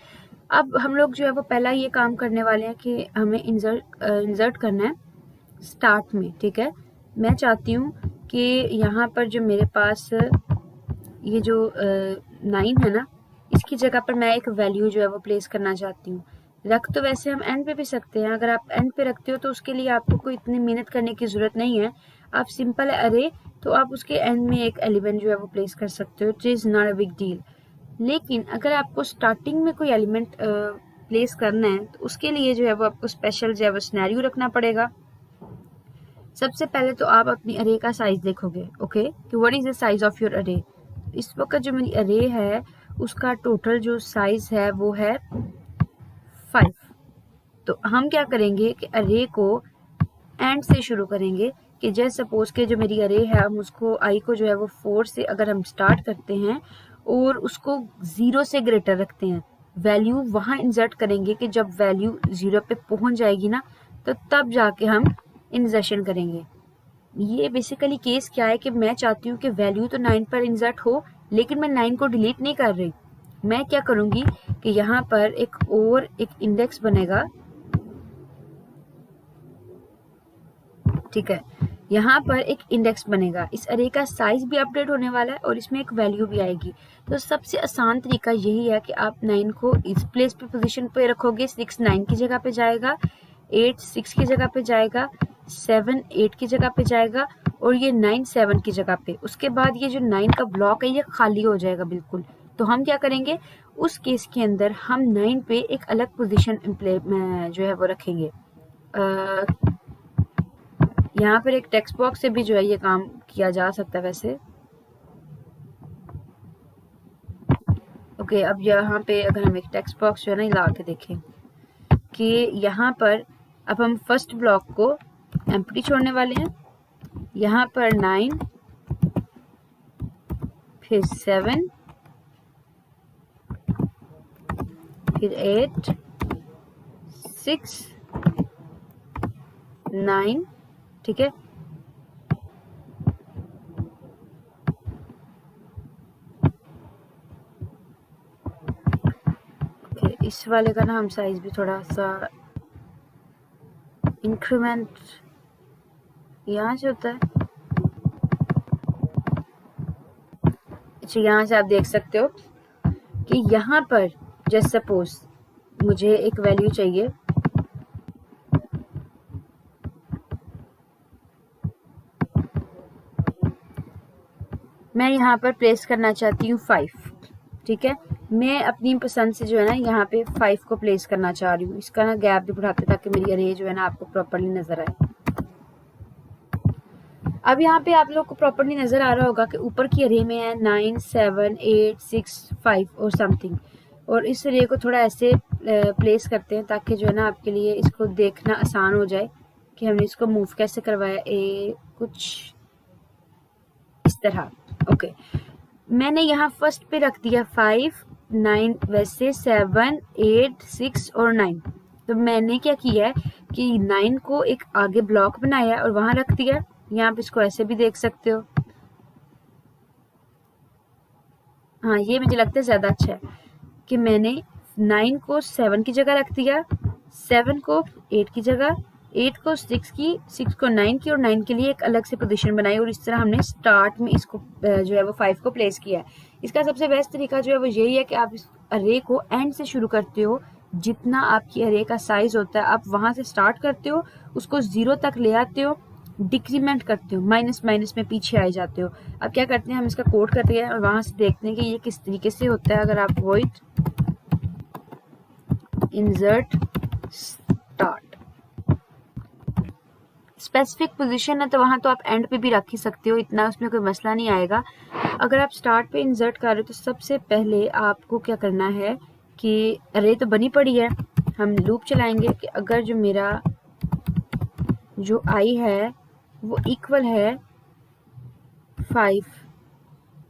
अब हम लोग जो है वो पहला ये काम करने वाले हैं कि हमें इंसर्ट करना है स्टार्ट में, ठीक है। मैं चाहती हूँ कि यहाँ पर जो मेरे पास ये जो 9 है ना, इसकी जगह पर मैं एक वैल्यू जो है वो प्लेस करना चाहती हूँ। रख तो वैसे हम एंड पे भी सकते हैं, अगर आप एंड पे रखते हो तो उसके लिए आपको कोई इतनी मेहनत करने की ज़रूरत नहीं है। आप सिंपल अरे तो आप उसके एंड में एक एलिमेंट जो है वो प्लेस कर सकते हो, it is not a big deal. लेकिन अगर आपको स्टार्टिंग में कोई एलिमेंट प्लेस करना है तो उसके लिए जो है वो आपको स्पेशल जो है वो सिनेरियो रखना पड़ेगा। सबसे पहले तो आप अपनी अरे का साइज देखोगे, ओके, कि what is the size of your अरे। इस वक्त जो मेरी अरे है उसका टोटल जो साइज है वो है 5। तो हम क्या करेंगे कि अरे को एंड से शुरू करेंगे, कि जैसे सपोज के जो मेरी अरे है हम उसको आई को जो है वो 4 से अगर हम स्टार्ट करते हैं और उसको 0 से ग्रेटर रखते हैं, वैल्यू वहाँ इंसर्ट करेंगे कि जब वैल्यू 0 पे पहुँच जाएगी ना तो तब जाके हम इंसर्शन करेंगे। ये बेसिकली केस क्या है कि मैं चाहती हूँ कि वैल्यू तो 9 पर इंसर्ट हो, लेकिन मैं 9 को डिलीट नहीं कर रही। मैं क्या करूँगी कि यहाँ पर एक इंडेक्स बनेगा, ठीक है, यहाँ पर एक इंडेक्स बनेगा। इस अरे का साइज भी अपडेट होने वाला है और इसमें एक वैल्यू भी आएगी। तो सबसे आसान तरीका यही है कि आप 9 को इस प्लेस पे पोजीशन पे रखोगे, 6 9 की जगह पे जाएगा, 8 6 की जगह पे जाएगा, 7 8 की जगह पे जाएगा और ये 9 7 की जगह पे। उसके बाद ये जो 9 का ब्लॉक है ये खाली हो जाएगा बिल्कुल। तो हम क्या करेंगे, उस केस के अंदर हम 9 पे एक अलग पोजीशन जो है वो रखेंगे। यहाँ पर एक टेक्स्ट बॉक्स से भी जो है ये काम किया जा सकता है वैसे। ओके, अब यहाँ पे अगर हम एक टेक्स्ट बॉक्स जो है ना ला के देखें कि यहाँ पर अब हम फर्स्ट ब्लॉक को एम्प्टी छोड़ने वाले हैं। यहाँ पर 9 फिर 7 फिर 8 6 9, ठीक है। इस वाले का ना हम साइज भी थोड़ा सा इंक्रीमेंट यहाँ से होता है। अच्छा, यहाँ से आप देख सकते हो कि यहाँ पर जस्ट सपोज मुझे एक वैल्यू चाहिए, मैं यहाँ पर प्लेस करना चाहती हूँ 5, ठीक है। मैं अपनी पसंद से जो है ना यहाँ पे 5 को प्लेस करना चाह रही हूँ। इसका ना गैप भी बढ़ाते ताकि मेरी अरे जो है ना आपको प्रॉपरली नजर आए। अब यहाँ पे आप लोग को प्रॉपरली नजर आ रहा होगा कि ऊपर की अरे में है 9 7 8 6 5 और समथिंग, और इस अरे को थोड़ा ऐसे प्लेस करते हैं ताकि जो है ना आपके लिए इसको देखना आसान हो जाए कि हमने इसको मूव कैसे करवाया। कुछ इस तरह। ओके, मैंने यहाँ फर्स्ट पे रख दिया 5 9, वैसे 7 8 6 और 9। तो मैंने क्या किया है कि 9 को एक आगे ब्लॉक बनाया और वहां रख दिया। यहाँ पे इसको ऐसे भी देख सकते हो। हाँ, ये मुझे लगता है ज्यादा अच्छा है कि मैंने 9 को 7 की जगह रख दिया, 7 को 8 की जगह, 8 को 6 की, 6 को 9 की और 9 के लिए एक अलग से पोजीशन बनाई और इस तरह हमने स्टार्ट में इसको जो है वो 5 को प्लेस किया है। इसका सबसे बेस्ट तरीका जो है वो यही है कि आप इस अरे को एंड से शुरू करते हो। जितना आपकी अरे का साइज होता है आप वहां से स्टार्ट करते हो, उसको 0 तक ले आते हो, डिक्रीमेंट करते हो, माइनस माइनस में पीछे आ जाते हो। अब क्या करते हैं, हम इसका कोड करते हैं और वहां से देखते हैं कि ये किस तरीके से होता है। अगर आप void insert start specific position है तो वहां तो आप एंड पे भी रख ही सकते हो, इतना उसमें कोई मसला नहीं आएगा। अगर आप स्टार्ट पे इंसर्ट कर रहे हो तो सबसे पहले आपको क्या करना है कि अरे तो बनी पड़ी है, हम लूप चलाएंगे कि अगर जो मेरा जो आई है वो इक्वल है 5,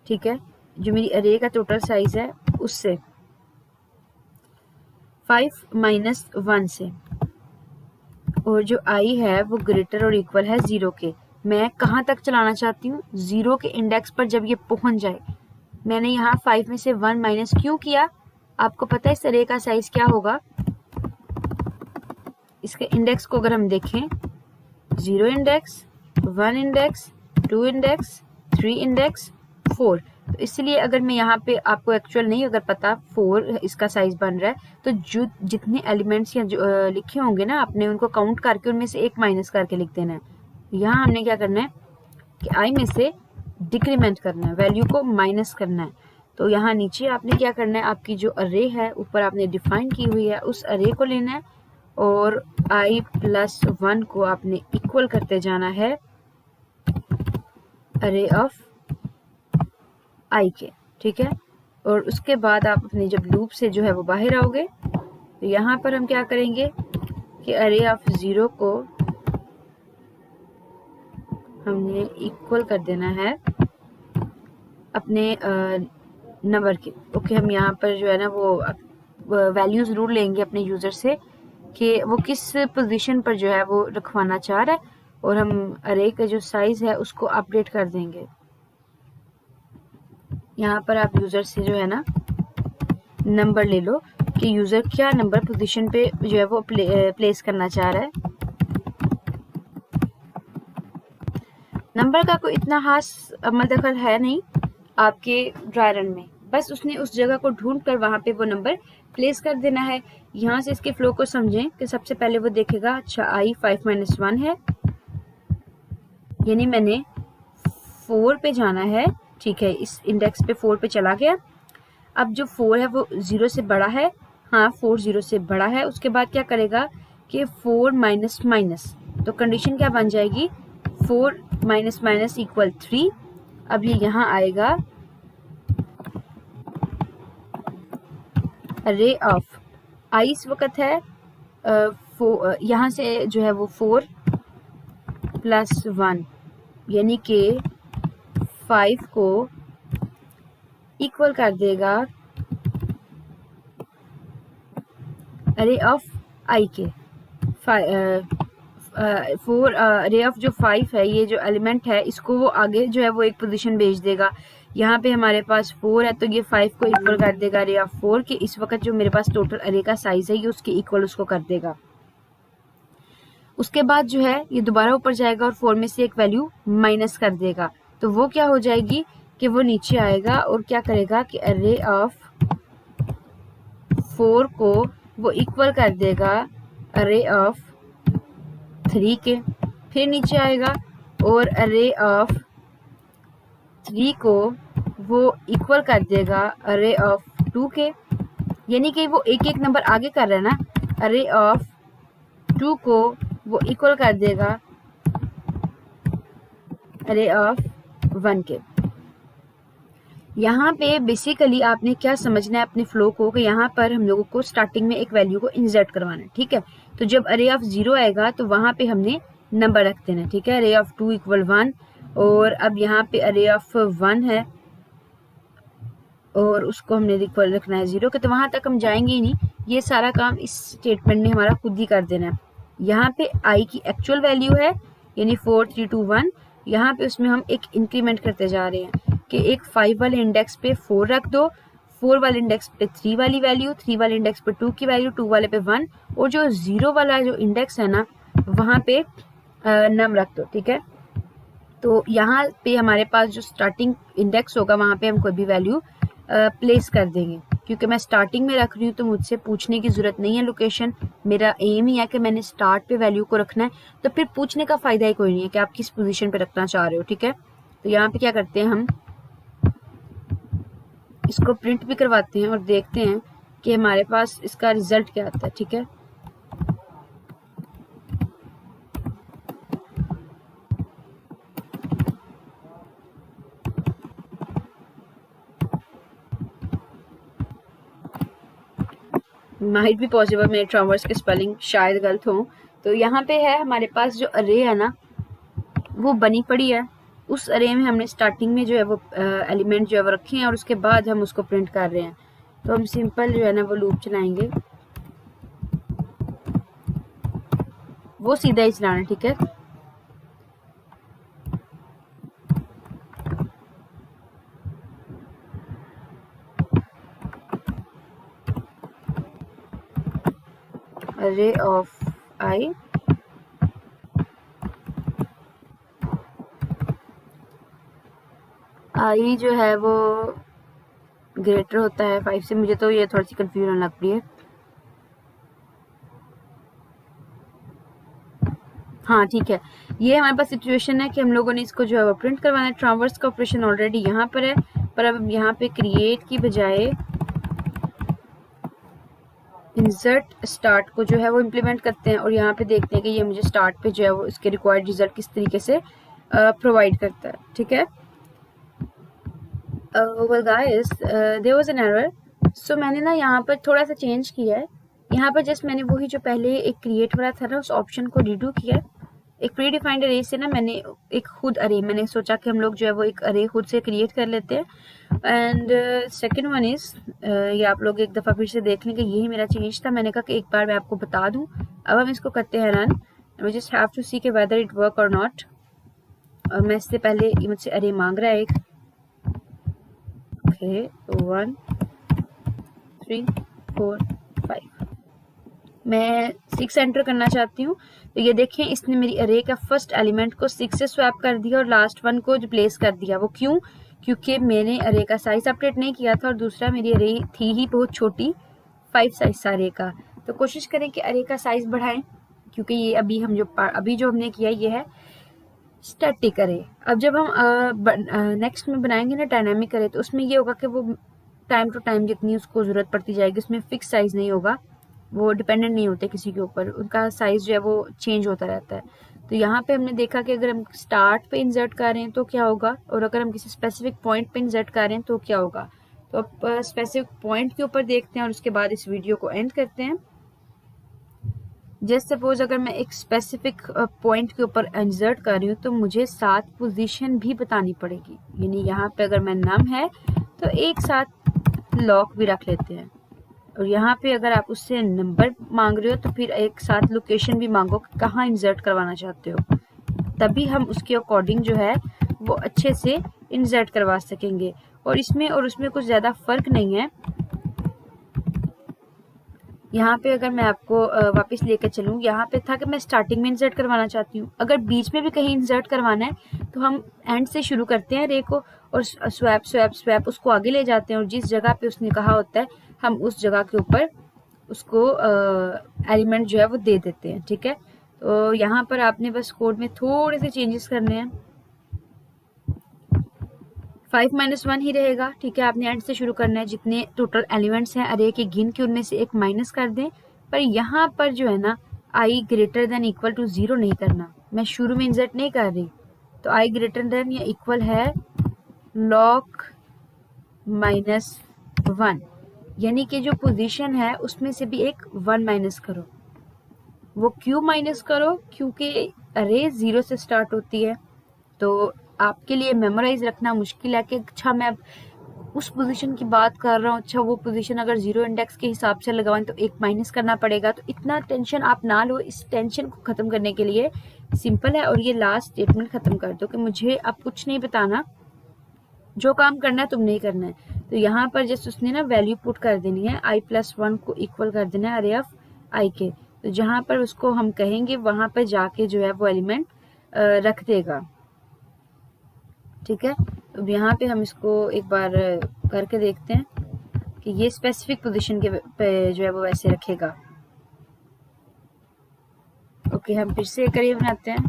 ठीक है, जो मेरी अरे का टोटल साइज है उससे 5 माइनस 1 से, और जो आई है वो ग्रेटर और इक्वल है 0 के। मैं कहाँ तक चलाना चाहती हूँ, 0 के इंडेक्स पर जब ये पहुंच जाए। मैंने यहाँ 5 में से 1 माइनस क्यों किया, आपको पता है इस अरे का साइज क्या होगा। इसके इंडेक्स को अगर हम देखें, 0 इंडेक्स, 1 इंडेक्स, 2 इंडेक्स, 3 इंडेक्स, 4। तो इसलिए अगर मैं यहाँ पे आपको एक्चुअल नहीं अगर पता 4 इसका साइज बन रहा है तो जो जितने एलिमेंट्स या लिखे होंगे ना आपने उनको काउंट करके उनमें से एक माइनस करके लिख देना है। यहाँ हमने क्या करना है कि आई में से डिक्रीमेंट करना है, वैल्यू को माइनस करना है। तो यहाँ नीचे आपने क्या करना है, आपकी जो अरे है ऊपर आपने डिफाइन की हुई है उस अरे को लेना है और i प्लस 1 को आपने इक्वल करते जाना है अरे ऑफ i के, ठीक है। और उसके बाद आप अपने जब लूप से जो है वो बाहर आओगे तो यहाँ पर हम क्या करेंगे कि अरे ऑफ 0 को हमने इक्वल कर देना है अपने नंबर के। ओके, हम यहाँ पर जो है ना वो वैल्यू जरूर लेंगे अपने यूजर से कि वो किस पोजीशन पर जो है वो रखवाना चाह रहा है और हम अरे का जो साइज है उसको अपडेट कर देंगे। यहाँ पर आप यूजर से जो है ना नंबर ले लो कि यूजर क्या नंबर पोजीशन पे जो है वो प्लेस करना चाह रहा है। नंबर का कोई इतना खास अमल दखल है नहीं आपके ड्राई रन में, बस उसने उस जगह को ढूंढ कर वहां पे वो नंबर प्लेस कर देना है। यहाँ से इसके फ्लो को समझें कि सबसे पहले वो देखेगा अच्छा आई 5-1 है, यानी मैंने 4 पे जाना है। ठीक है, इस इंडेक्स पे 4 पे चला गया। अब जो 4 है वो 0 से बड़ा है, हाँ 4 0 से बड़ा है। उसके बाद क्या करेगा कि 4 माइनस माइनस, तो कंडीशन क्या बन जाएगी 4 माइनस माइनस इक्वल 3। अब ये यहाँ आएगा अरे ऑफ आई इस वक्त है यहाँ से जो है वो 4 + 1 यानी कि 5 को इक्वल कर देगा अरे ऑफ आई के 4 अरे ऑफ जो 5 है, ये जो एलिमेंट है इसको वो आगे जो है वो एक पोजीशन भेज देगा। यहाँ पे हमारे पास 4 है तो ये 5 को इक्वल कर देगा अरे ऑफ 4 के। इस वक्त जो मेरे पास टोटल अरे का साइज है ये उसके इक्वल उसको कर देगा। उसके बाद जो है ये दोबारा ऊपर जाएगा और 4 में से एक वैल्यू माइनस कर देगा, तो वो क्या हो जाएगी कि वो नीचे आएगा और क्या करेगा कि अरे ऑफ 4 को वो इक्वल कर देगा अरे ऑफ 3 के। फिर नीचे आएगा और अरे ऑफ 3 को वो इक्वल कर देगा अरे ऑफ 2 के, यानी कि वो एक एक नंबर आगे कर रहा है ना। अरे ऑफ 2 को वो इक्वल कर देगा अरे ऑफ 1 के। यहाँ पे बेसिकली आपने क्या समझना है अपने फ्लो को कि यहाँ पर हम लोगों को स्टार्टिंग में एक वैल्यू को इंसर्ट करवाना है। ठीक है, तो जब अरे ऑफ 0 आएगा तो वहां पे हमने नंबर रख देना है। ठीक है, अरे ऑफ 2 = 1 और अब यहाँ पे अरे ऑफ 1 है और उसको हमने इक्वल रखना है 0 के, तो वहां तक हम जाएंगे ही नहीं। ये सारा काम इस स्टेटमेंट ने हमारा खुद ही कर देना है। यहाँ पे आई की एक्चुअल वैल्यू है यानी 4 3 2 1। यहाँ पे उसमें हम एक इंक्रीमेंट करते जा रहे हैं कि एक 5 वाले इंडेक्स पे 4 रख दो, 4 वाले इंडेक्स पे 3 वाली वैल्यू, 3 वाले इंडेक्स पे 2 की वैल्यू, 2 वाले पे 1 और जो 0 वाला जो इंडेक्स है ना वहां पे नम रख दो। ठीक है, तो यहाँ पे हमारे पास जो स्टार्टिंग इंडेक्स होगा वहां पे हम कोई भी वैल्यू प्लेस कर देंगे। क्योंकि मैं स्टार्टिंग में रख रही हूँ तो मुझसे पूछने की जरूरत नहीं है लोकेशन, मेरा एम ही है कि मैंने स्टार्ट पे वैल्यू को रखना है, तो फिर पूछने का फायदा ही कोई नहीं है कि आप किस पोजीशन पे रखना चाह रहे हो। ठीक है, तो यहाँ पे क्या करते हैं हम इसको प्रिंट भी करवाते हैं और देखते हैं कि हमारे पास इसका रिजल्ट क्या आता है। ठीक है, माइट भी पॉसिबल मेरे ट्रावर्स के स्पेलिंग शायद गलत हो। तो यहाँ पे है हमारे पास जो अरे है ना वो बनी पड़ी है, उस अरे में हमने स्टार्टिंग में जो है वो एलिमेंट जो है वो रखे हैं और उसके बाद हम उसको प्रिंट कर रहे हैं। तो हम सिंपल जो है ना वो लूप चलाएंगे, वो सीधा ही चलाना। ठीक है, अरे ऑफ आई आई जो है वो ग्रेटर होता है 5 से। मुझे तो ये थोड़ी सी कंफ्यूजन लग रही है। हाँ ठीक है, ये हमारे पास सिचुएशन है कि हम लोगों ने इसको जो है वो प्रिंट करवाना है। ट्रांवर्स का ऑपरेशन ऑलरेडी यहाँ पर है, पर अब यहाँ पे क्रिएट की बजाय इंसर्ट स्टार्ट को जो है वो इम्प्लीमेंट करते हैं और यहाँ पे देखते हैं कि ये मुझे स्टार्ट पे जो है वो इसके रिक्वायर्ड रिजल्ट किस तरीके से प्रोवाइड करता है। ठीक है, well guys, there was an error, so मैंने ना यहाँ पर थोड़ा सा चेंज किया है। यहाँ पर जस्ट मैंने वही जो पहले एक क्रिएट वाला था ना उस ऑप्शन को रिडू किया है। एक प्री डिफाइंड अरे से ना मैंने एक खुद अरे, मैंने सोचा कि हम लोग जो है वो एक अरे खुद से क्रिएट कर लेते हैं। एंड सेकेंड वन इज, ये आप लोग एक दफ़ा फिर से देख लें कि यही मेरा चेंज था। मैंने कहा कि एक बार मैं आपको बता दूं। अब हम इसको करते हैं run we just have to see के वेदर इट वर्क और नॉट। और मैं इससे पहले ये मुझसे अरे मांग रहा है एक। ओके 1 3 4 5 मैं 6 एंटर करना चाहती हूँ। तो ये देखें इसने मेरी अरे का फर्स्ट एलिमेंट को 6 से स्वैप कर दिया और लास्ट वन को रिप्लेस कर दिया। वो क्यों? क्योंकि मैंने अरे का साइज अपडेट नहीं किया था और दूसरा मेरी अरे थी ही बहुत छोटी 5 साइज अरे का। तो कोशिश करें कि अरे का साइज बढ़ाएं, क्योंकि ये अभी जो हमने किया ये है स्टैटिक अरे। अब जब हम नेक्स्ट में बनाएंगे ना डायनामिक अरे, तो उसमें ये होगा कि वो टाइम टू टाइम जितनी उसको ज़रूरत पड़ती जाएगी, उसमें फिक्स साइज़ नहीं होगा, वो डिपेंडेंट नहीं होते किसी के ऊपर, उनका साइज़ जो है वो चेंज होता रहता है। तो यहाँ पे हमने देखा कि अगर हम स्टार्ट पे इंसर्ट कर रहे हैं तो क्या होगा, और अगर हम किसी स्पेसिफिक पॉइंट पे इंसर्ट कर रहे हैं तो क्या होगा। तो अब स्पेसिफिक पॉइंट के ऊपर देखते हैं और उसके बाद इस वीडियो को एंड करते हैं। जस्ट सपोज अगर मैं एक स्पेसिफिक पॉइंट के ऊपर इंसर्ट कर रही हूँ तो मुझे 7 पोजीशन भी बतानी पड़ेगी। यानी यहाँ पे अगर मैं नम है तो एक साथ लॉक भी रख लेते हैं, और यहाँ पे अगर आप उससे नंबर मांग रहे हो तो फिर एक साथ लोकेशन भी मांगो कि कहाँ इंसर्ट करवाना चाहते हो, तभी हम उसके अकॉर्डिंग जो है वो अच्छे से इंसर्ट करवा सकेंगे। और इसमें और उसमें कुछ ज़्यादा फर्क नहीं है। यहाँ पे अगर मैं आपको वापस लेकर चलूँ, यहाँ पे था कि मैं स्टार्टिंग में इंसर्ट करवाना चाहती हूँ, अगर बीच में भी कहीं इंसर्ट करवाना है तो हम एंड से शुरू करते हैं रे को और स्वैप स्वैप स्वैप उसको आगे ले जाते हैं, और जिस जगह पे उसने कहा होता है हम उस जगह के ऊपर उसको एलिमेंट जो है वो दे देते हैं। ठीक है, तो यहाँ पर आपने बस कोड में थोड़े से चेंजेस करने हैं। 5 - 1 ही रहेगा। ठीक है, आपने एंड से शुरू करना है, जितने टोटल एलिमेंट्स हैं अरे के गिन के उनमें से एक माइनस कर दें। पर यहाँ पर जो है ना i greater than equal to 0 नहीं करना, मैं शुरू में इंसर्ट नहीं कर रही, तो i ग्रेटर देन या इक्वल है लॉक -1, यानी कि जो पोजीशन है उसमें से भी एक 1 माइनस करो। वो क्यों माइनस करो? क्योंकि अरे 0 से स्टार्ट होती है, तो आपके लिए मेमोराइज रखना मुश्किल है कि अच्छा मैं उस पोजीशन की बात कर रहा हूँ, अच्छा वो पोजीशन अगर 0 इंडेक्स के हिसाब से लगाएं तो एक माइनस करना पड़ेगा। तो इतना टेंशन आप ना लो, इस टेंशन को ख़त्म करने के लिए सिंपल है, और ये लास्ट स्टेटमेंट ख़त्म कर दो कि मुझे अब कुछ नहीं बताना, जो काम करना है तुमने ही करना है। तो यहाँ पर जस्ट उसने ना वैल्यू पुट कर देनी है, i+1 को इक्वल कर देना है अरे ऑफ i के। तो जहाँ पर उसको हम कहेंगे वहाँ पर जाके जो है वो एलिमेंट रख देगा। ठीक है, तो यहाँ पे हम इसको एक बार करके देखते हैं कि ये स्पेसिफिक पोजीशन के पे जो है वो वैसे रखेगा। ओके, हम फिर से करिए बनाते हैं।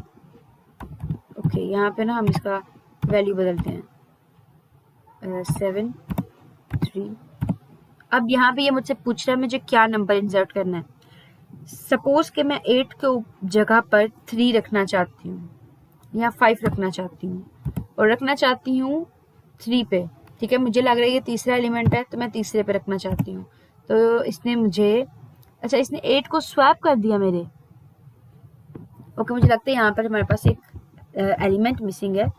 ओके, यहाँ पे ना हम इसका वैल्यू बदलते हैं 7 3। अब यहाँ पे ये मुझसे पूछ रहा है मुझे क्या नंबर इंसर्ट करना है। सपोज कि मैं 8 के जगह पर 3 रखना चाहती हूँ या 5 रखना चाहती हूँ, और रखना चाहती हूँ 3 पे। ठीक है, मुझे लग रहा है ये तीसरा एलिमेंट है तो मैं तीसरे पे रखना चाहती हूँ। तो इसने मुझे अच्छा इसने 8 को स्वैप कर दिया मेरे। ओके, मुझे लगता है यहाँ पर हमारे पास एक एलिमेंट मिसिंग है।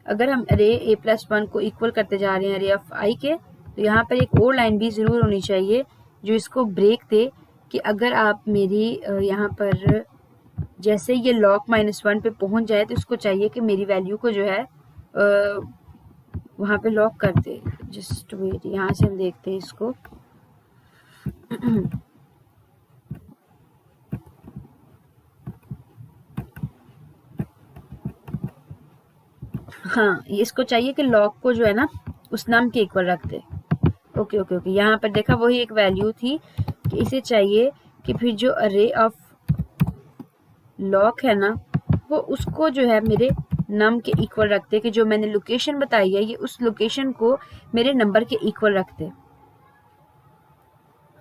अगर हम अरे a+1 को इक्वल करते जा रहे हैं अरे ऑफ i के, तो यहाँ पर एक और लाइन भी ज़रूर होनी चाहिए जो इसको ब्रेक दे कि अगर आप मेरी यहाँ पर जैसे ये लॉक -1 पे पहुंच जाए तो इसको चाहिए कि मेरी वैल्यू को जो है वहाँ पे लॉक कर दे। जस्ट वेट, यहाँ से हम देखते हैं इसको। हाँ, ये इसको चाहिए कि लॉक को जो है ना उस नम के इक्वल रख दे। ओके ओके ओके, यहाँ पर देखा वही एक वैल्यू थी कि इसे चाहिए कि फिर जो अरे ऑफ लॉक है ना वो उसको जो है मेरे नम के इक्वल रख दे, कि जो मैंने लोकेशन बताई है ये उस लोकेशन को मेरे नंबर के इक्वल रख दे।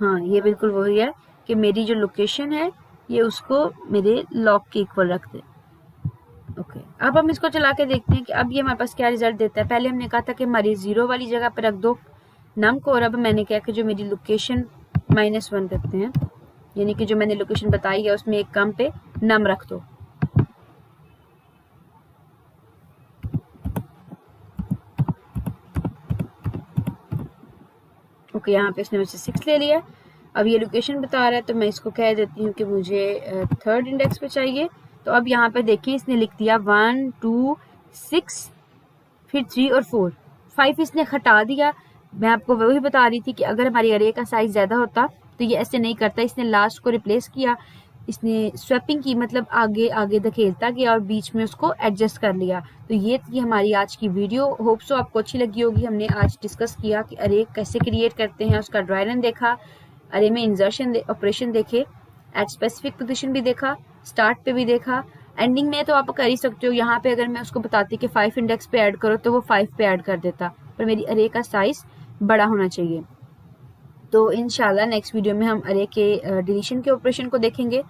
हाँ, ये बिल्कुल वही है कि मेरी जो लोकेशन है ये उसको मेरे लॉक के इक्वल रख दे। ओके, अब हम इसको चला के देखते हैं कि अब ये हमारे पास क्या रिजल्ट देता है। पहले हमने कहा था कि हमारी 0 वाली जगह पर रख दो नम को, और अब मैंने कहा कि जो मेरी लोकेशन -1 करते हैं, यानी कि जो मैंने लोकेशन बताई है उसमें एक कम पे नम रख दो। ओके, यहाँ पे उसने मुझसे 6 ले लिया। अब ये लोकेशन बता रहा है तो मैं इसको कह देती हूँ कि मुझे थर्ड इंडेक्स पे चाहिए। तो अब यहाँ पे देखिए इसने लिख दिया 1 2 6, फिर 3 और 4, 5 इसने हटा दिया। मैं आपको वही बता रही थी कि अगर हमारी अरे का साइज ज़्यादा होता तो ये ऐसे नहीं करता, इसने लास्ट को रिप्लेस किया, इसने स्वैपिंग की, मतलब आगे आगे धकेलता गया और बीच में उसको एडजस्ट कर लिया। तो ये थी हमारी आज की वीडियो, होप सो आपको अच्छी लगी होगी। हमने आज डिस्कस किया कि अरे कैसे क्रिएट करते हैं, उसका ड्राई रन देखा, अरे में इंसर्शन ऑपरेशन देखे, एट स्पेसिफिक पोजीशन भी देखा, स्टार्ट पे भी देखा, एंडिंग में तो आप कर ही सकते हो। यहाँ पे अगर मैं उसको बताती कि 5 इंडेक्स पे ऐड करो तो वो 5 पे ऐड कर देता, पर मेरी अरे का साइज बड़ा होना चाहिए। तो इंशाल्लाह नेक्स्ट वीडियो में हम अरे के डिलीशन के ऑपरेशन को देखेंगे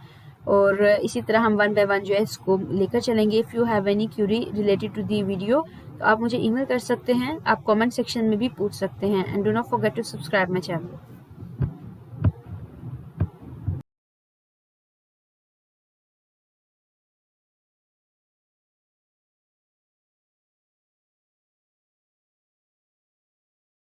और इसी तरह हम 1 बाय 1 जो है इसको लेकर चलेंगे। If you have any query related to the video तो आप मुझे ईमेल कर सकते हैं, आप कमेंट सेक्शन में भी पूछ सकते हैं। And do not forget to subscribe my channel.